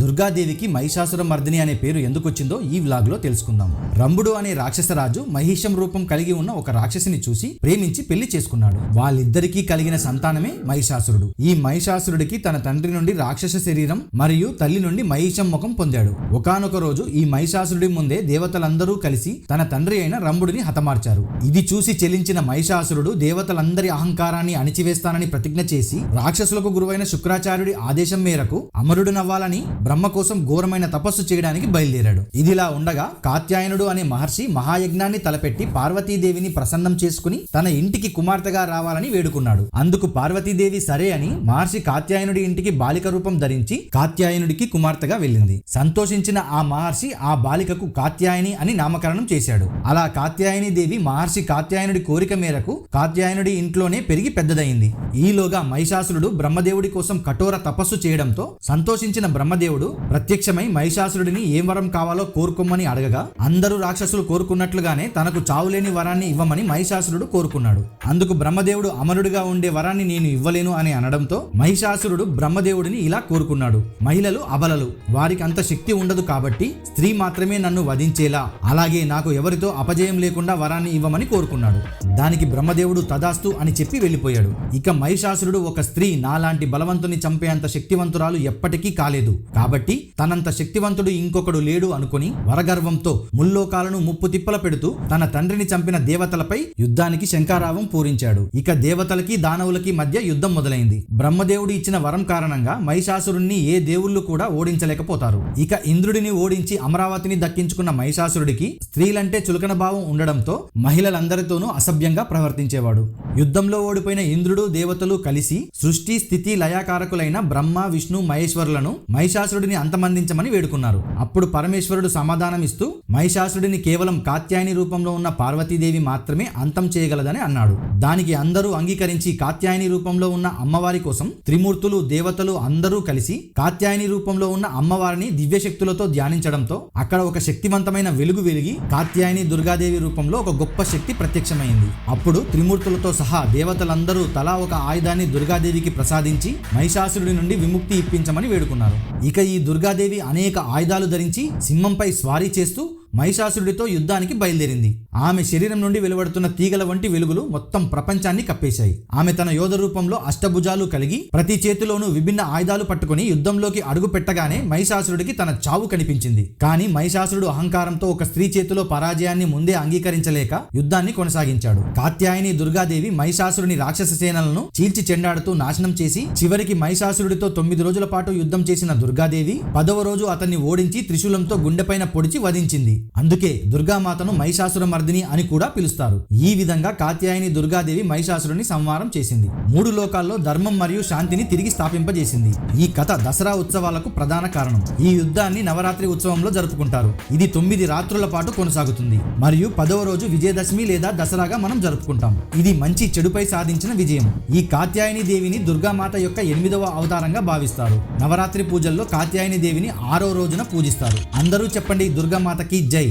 దుర్గాదేవికి మహిషాసుర మర్దిని అనే పేరు ఎందుకు వచ్చిందో ఈ వ్లాగ్ లో తెలుసుకుందాం. రంభుడు అనే రాక్షసరాజు మహిషం రూపం కలిగి ఉన్న ఒక రాక్షసిని చూసి ప్రేమించి పెళ్లి చేసుకున్నాడు. వాళ్ళిద్దరికీ కలిగిన సంతానమే మహిషాసురుడు. ఈ మహిషాసురుడికి తన తండ్రి నుండి రాక్షస శరీరం మరియు తల్లి నుండి మహిషం ముఖం పొందాడు. ఒకానొక రోజు ఈ మహిషాసురుడి ముందే దేవతలందరూ కలిసి తన తండ్రి అయిన రంభుడిని హతమార్చారు. ఇది చూసి చెలించిన మహిషాసురుడు దేవతలందరి అహంకారాన్ని అణిచివేస్తానని ప్రతిజ్ఞ చేసి రాక్షసులకు గురువైన శుక్రాచార్యుడి ఆదేశం మేరకు అమరుడునవ్వాలని బ్రహ్మ కోసం ఘోరమైన తపస్సు చేయడానికి బయలుదేరాడు. ఇదిలా ఉండగా కాత్యాయనుడు అనే మహర్షి మహాయజ్ఞాన్ని తలపెట్టి పార్వతీదేవిని ప్రసన్నం చేసుకుని తన ఇంటికి కుమార్తెగా రావాలని వేడుకున్నాడు. అందుకు పార్వతీదేవి సరే అని మహర్షి కాత్యాయనుడి ఇంటికి బాలిక రూపం ధరించి కాత్యాయనుడికి కుమార్తెగా వెళ్ళింది. సంతోషించిన ఆ మహర్షి ఆ బాలికకు కాత్యాయని అని నామకరణం చేశాడు. అలా కాత్యాయని దేవి మహర్షి కాత్యాయనుడి కోరిక మేరకు కాత్యాయనుడి ఇంట్లోనే పెరిగి పెద్దదయింది. ఈలోగా మహిషాసురుడు బ్రహ్మదేవుడి కోసం కఠోర తపస్సు చేయడంతో సంతోషించిన బ్రహ్మదేవుడు ప్రత్యక్షమై మహిషాసురుడిని ఏం వరం కావాలో కోరుకోమని అడగగా అందరూ రాక్షసులు కోరుకున్నట్లుగానే తనకు చావులేని వరాన్ని ఇవ్వమని మహిషాసురుడు కోరుకున్నాడు. అందుకు బ్రహ్మదేవుడు అమరుడిగా ఉండే వరాన్ని నేను ఇవ్వలేను అని అనడంతో మహిషాసురుడు బ్రహ్మదేవుడిని ఇలా కోరుకున్నాడు. మహిళలు అబలలు, వారికి అంత శక్తి ఉండదు కాబట్టి స్త్రీ మాత్రమే నన్ను వధించేలా, అలాగే నాకు ఎవరితో అపజయం లేకుండా వరాన్ని ఇవ్వమని కోరుకున్నాడు. దానికి బ్రహ్మదేవుడు తదాస్తు అని చెప్పి వెళ్ళిపోయాడు. ఇక మహిషాసురుడు ఒక స్త్రీ నాలాంటి బలవంతుని చంపేంత శక్తివంతురాలు ఎప్పటికీ కాలేదు కాబట్టి తనంత శక్తివంతుడు ఇంకొకడు లేడు అనుకుని వరగర్వంతో ముల్లోకాలను ముప్పు తిప్పల పెడుతూ తన తండ్రిని చంపిన దేవతలపై యుద్ధానికి శంఖారావం పూరించాడు. ఇక దేవతలకి దానవులకి మధ్య యుద్ధం మొదలైంది. బ్రహ్మదేవుడు ఇచ్చిన వరం కారణంగా మహిషాసురుణ్ణి ఏ దేవుళ్ళు కూడా ఓడించలేకపోతారు. ఇక ఇంద్రుడిని ఓడించి అమరావతిని దక్కించుకున్న మహిషాసురుడికి స్త్రీలంటే చులకన భావం ఉండడంతో మహిళలందరితోనూ అసభ్యంగా ప్రవర్తించేవాడు. యుద్ధంలో ఓడిపోయిన ఇంద్రుడు దేవతలు కలిసి సృష్టి స్థితి లయాకారకులైన బ్రహ్మ విష్ణు మహేశ్వరులను మహిషాసురుడిని అంతమందించమని వేడుకున్నారు. అప్పుడు పరమేశ్వరుడు సమాధానం ఇస్తూ మహిషాసురుడిని కేవలం కాత్యాయని రూపంలో ఉన్న పార్వతీదేవి మాత్రమే అంతం చేయగలదని అన్నాడు. దానికి అందరూ అంగీకరించి కాత్యాయని రూపంలో ఉన్న అమ్మవారి కోసం త్రిమూర్తులు దేవతలు అందరూ కలిసి కాత్యాయని రూపంలో ఉన్న అమ్మవారిని దివ్యశక్తులతో ధ్యానించడంతో అక్కడ ఒక శక్తివంతమైన వెలుగు వెలిగి కాత్యాయని దుర్గాదేవి రూపంలో ఒక గొప్ప శక్తి ప్రత్యక్షమైంది. అప్పుడు త్రిమూర్తులతో సహా దేవతలందరూ తలా ఒక ఆయుధాన్ని దుర్గాదేవికి ప్రసాదించి మహిషాసురుడి నుండి విముక్తి ఇప్పించమని వేడుకున్నారు. ఇక ఈ దుర్గాదేవి అనేక ఆయుధాలు ధరించి సింహంపై స్వారీ చేస్తూ మహిషాసురుడితో యుద్ధానికి బయలుదేరింది. ఆమె శరీరం నుండి వెలువడుతున్న తీగల వంటి వెలుగులు మొత్తం ప్రపంచాన్ని కప్పేశాయి. ఆమె తన యోధ రూపంలో అష్టభుజాలు కలిగి ప్రతి చేతిలోనూ విభిన్న ఆయుధాలు పట్టుకుని యుద్ధంలోకి అడుగు పెట్టగానే మహిషాసురుడికి తన చావు కనిపించింది. కానీ మహిషాసురుడు అహంకారంతో ఒక స్త్రీ చేతిలో పరాజయాన్ని ముందే అంగీకరించలేక యుద్ధాన్ని కొనసాగించాడు. కాత్యాయని దుర్గాదేవి మహిషాసురుని రాక్షస సేనలను చీల్చి చెండాడుతూ నాశనం చేసి చివరికి మహిషాసురుడితో 9 రోజుల పాటు యుద్ధం చేసిన దుర్గాదేవి 10వ రోజు అతన్ని ఓడించి త్రిశూలంతో గుండెపైన పొడిచి వధించింది. అందుకే దుర్గామాతను మహిషాసుర మర్దిని అని కూడా పిలుస్తారు. ఈ విధంగా కాత్యాయని దుర్గాదేవి మహిషాసురుని సంహారం చేసింది. 3 లోకాల్లో ధర్మం మరియు శాంతిని తిరిగి స్థాపింపజేసింది. ఈ కథ దసరా ఉత్సవాలకు ప్రధాన కారణం. ఈ యుద్ధాన్ని నవరాత్రి ఉత్సవంలో జరుపుకుంటారు. ఇది 9 రాత్రుల పాటు కొనసాగుతుంది మరియు 10వ రోజు విజయదశమి లేదా దసరాగా మనం జరుపుకుంటాం. ఇది మంచి చెడుపై సాధించిన విజయం. ఈ కాత్యాయని దేవిని దుర్గామాత యొక్క 8వ అవతారంగా భావిస్తారు. నవరాత్రి పూజల్లో కాత్యాయని దేవిని 6వ రోజున పూజిస్తారు. అందరూ చెప్పండి దుర్గామాతకి జై.